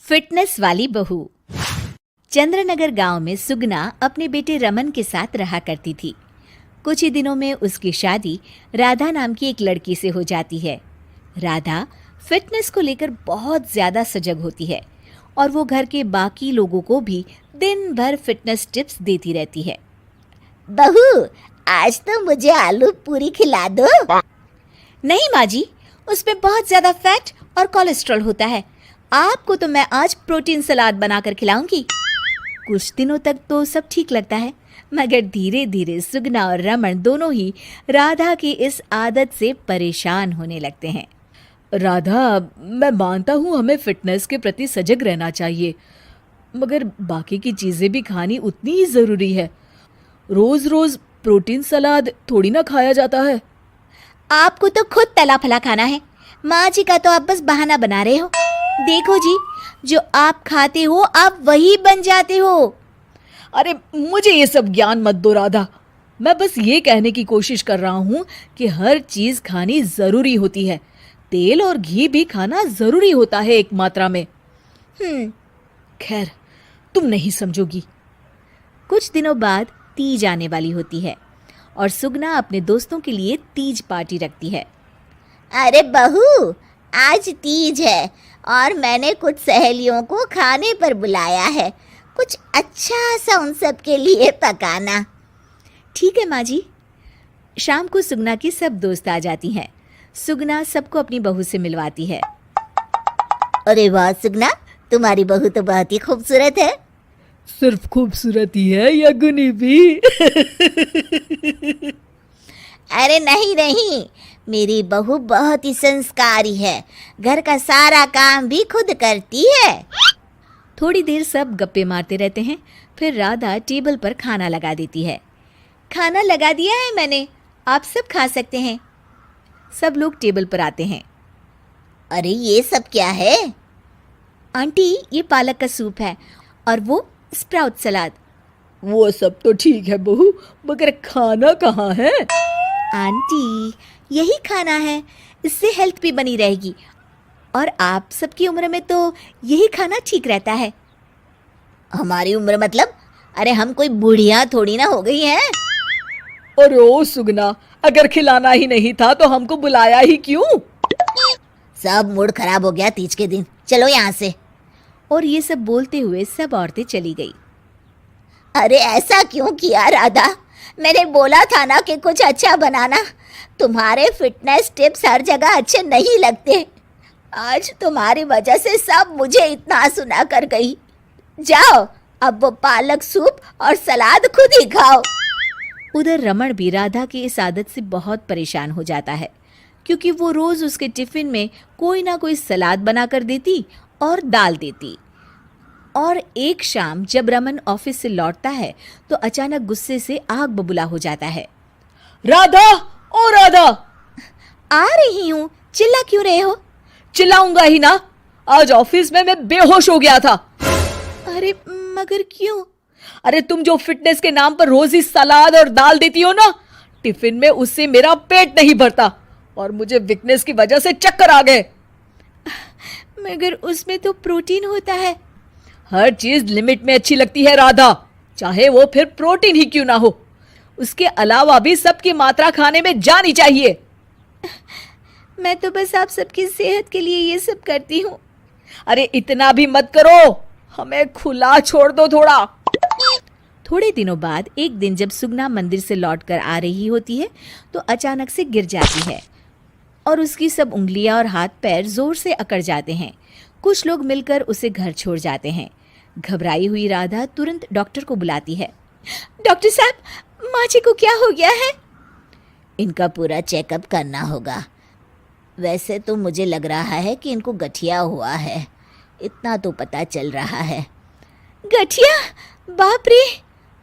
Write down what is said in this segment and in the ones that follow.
Fitness वाली बहू। चंद्रनगर गांव में सुगना अपने बेटे रमन के साथ रहा करती थी। कुछ ही दिनों में उसकी शादी राधा नाम की एक लड़की से हो जाती है। राधा फिटनेस को लेकर बहुत ज्यादा सजग होती है और वो घर के बाकी लोगों को भी दिन भर फिटनेस टिप्स देती रहती है। बहू, आज तो मुझे आलू पूरी खिला दो। नहीं माँ जी, उसमें बहुत ज्यादा फैट और कोलेस्ट्रॉल होता है। आपको तो मैं आज प्रोटीन सलाद बनाकर खिलाऊंगी। कुछ दिनों तक तो सब ठीक लगता है, मगर धीरे धीरे सुगना और रमन दोनों ही राधा की इस आदत से परेशान होने लगते हैं। राधा, मैं मानता हूँ हमें फिटनेस के प्रति सजग रहना चाहिए, मगर बाकी की चीजें भी खानी उतनी ही जरूरी है। रोज रोज प्रोटीन सलाद थोड़ी ना खाया जाता है। आपको तो खुद तला फला खाना है। माँ जी का तो आप बस बहाना बना रहे हो। देखो जी, जो आप खाते हो आप वही बन जाते हो। अरे मुझे ये सब ज्ञान मत दो राधा। मैं बस ये कहने की कोशिश कर रहा हूँ कि हर चीज खानी जरूरी होती है। तेल और घी भी खाना जरूरी होता है एक मात्रा में। खैर, तुम नहीं समझोगी। कुछ दिनों बाद तीज आने वाली होती है और सुगना अपने दोस्तों के लिए तीज पार्टी रखती है। अरे बहू, आज तीज है और मैंने कुछ सहेलियों को खाने पर बुलाया है। कुछ अच्छा सा उन सब के लिए पकाना। ठीक है माँ जी। शाम को सुगना की सब दोस्त आ जाती हैं। सुगना सबको अपनी बहू से मिलवाती है। अरे वाह सुगना, तुम्हारी बहू तो बहुत ही खूबसूरत है। सिर्फ खूबसूरत ही है या गुनी भी? अरे नहीं नहीं, मेरी बहू बहुत ही संस्कारी है। घर का सारा काम भी खुद करती है। थोड़ी देर सब गप्पे मारते रहते हैं। फिर राधा टेबल पर खाना लगा देती है। खाना लगा दिया है मैंने, आप सब खा सकते हैं। सब लोग टेबल पर आते हैं। अरे ये सब क्या है? आंटी, ये पालक का सूप है और वो स्प्राउट सलाद। वो सब तो ठीक है बहू, मगर खाना कहाँ है? आंटी, यही खाना है, इससे हेल्थ भी बनी रहेगी और आप सबकी उम्र में तो यही खाना ठीक रहता है। हमारी उम्र मतलब? अरे हम कोई बुढ़िया थोड़ी ना हो गई हैं। अरे ओ सुगना, अगर खिलाना ही नहीं था तो हमको बुलाया ही क्यों? सब मूड खराब हो गया तीज के दिन। चलो यहाँ से। और ये सब बोलते हुए सब औरतें चली गई। अरे ऐसा क्यों किया राधा? मैंने बोला था ना कि कुछ अच्छा बनाना। तुम्हारे फिटनेस टिप्स हर जगह अच्छे नहीं लगते। आज तुम्हारी वजह से सब मुझे इतना सुना कर गई। जाओ, अब वो पालक सूप और सलाद खुद ही खाओ। उधर रमन भी राधा की इस आदत से बहुत परेशान हो जाता है, क्योंकि वो रोज उसके टिफिन में कोई ना कोई सलाद बनाकर देती और दाल देती। और एक शाम जब रमन ऑफिस से लौटता है तो अचानक गुस्से से आग बबूला हो जाता है। राधा, ओ राधा! आ रही हूँ, चिल्ला क्यों रहे हो? चिल्लाऊंगा ही ना, आज ऑफिस में मैं बेहोश हो गया था। अरे मगर क्यों? अरे तुम जो फिटनेस के नाम पर रोज ही सलाद और दाल देती हो ना, टिफिन में उससे मेरा पेट नहीं भरता और मुझे वीकनेस की वजह से चक्कर आ गए। मगर उसमें तो प्रोटीन होता है। हर चीज लिमिट में अच्छी लगती है राधा, चाहे वो फिर प्रोटीन ही क्यों ना हो। उसके अलावा भी सबकी मात्रा खाने में जानी चाहिए। मैं तो बस आप सबकी सेहत के लिए ये सब करती हूँ। अरे इतना भी मत करो, हमें खुला छोड़ दो थोड़ा। थोड़े दिनों बाद एक दिन जब सुगना मंदिर से लौटकर आ रही होती है तो अचानक से गिर जाती है और उसकी सब उंगलियां और हाथ पैर जोर से अकड़ जाते हैं। कुछ लोग मिलकर उसे घर छोड़ जाते हैं। घबराई हुई राधा तुरंत डॉक्टर को बुलाती है। डॉक्टर साहब, माँ जी को क्या हो गया है? इनका पूरा चेकअप करना होगा। वैसे तो मुझे लग रहा है कि इनको गठिया हुआ है, इतना तो पता चल रहा है। गठिया? बाप रे!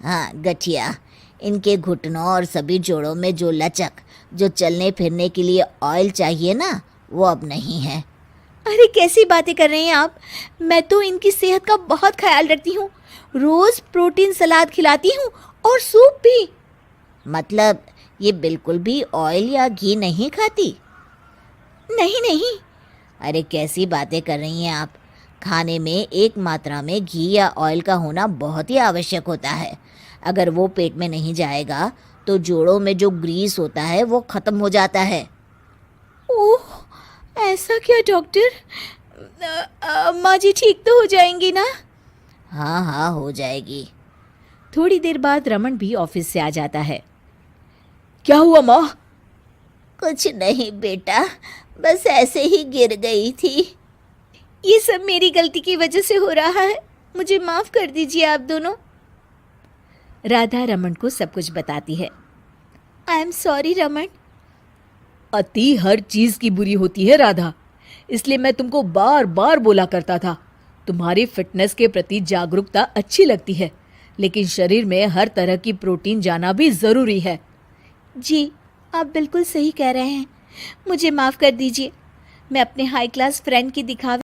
हाँ, गठिया। इनके घुटनों और सभी जोड़ों में जो लचक, जो चलने फिरने के लिए ऑयल चाहिए ना, वो अब नहीं है। अरे कैसी बातें कर रहे हैं आप? मैं तो इनकी सेहत का बहुत ख्याल रखती हूँ। रोज प्रोटीन सलाद खिलाती हूँ और सूप भी। मतलब ये बिल्कुल भी ऑयल या घी नहीं खाती? नहीं नहीं। अरे कैसी बातें कर रही हैं आप? खाने में एक मात्रा में घी या ऑयल का होना बहुत ही आवश्यक होता है। अगर वो पेट में नहीं जाएगा तो जोड़ों में जो ग्रीस होता है वो खत्म हो जाता है। ओह, ऐसा क्या डॉक्टर? माँ जी ठीक तो हो जाएंगी ना? हाँ हाँ, हो जाएगी। थोड़ी देर बाद रमन भी ऑफिस से आ जाता है। क्या हुआ माँ? कुछ नहीं बेटा, बस ऐसे ही गिर गई थी। ये सब मेरी गलती की वजह से हो रहा है, मुझे माफ कर दीजिए आप दोनों। राधा रमन को सब कुछ बताती है। I am sorry Raman. अति हर चीज की बुरी होती है राधा, इसलिए मैं तुमको बार बार बोला करता था। तुम्हारी फिटनेस के प्रति जागरूकता अच्छी लगती है, लेकिन शरीर में हर तरह की प्रोटीन जाना भी जरूरी है। जी, आप बिल्कुल सही कह रहे हैं, मुझे माफ कर दीजिए। मैं अपने हाई क्लास फ्रेंड की दिखावे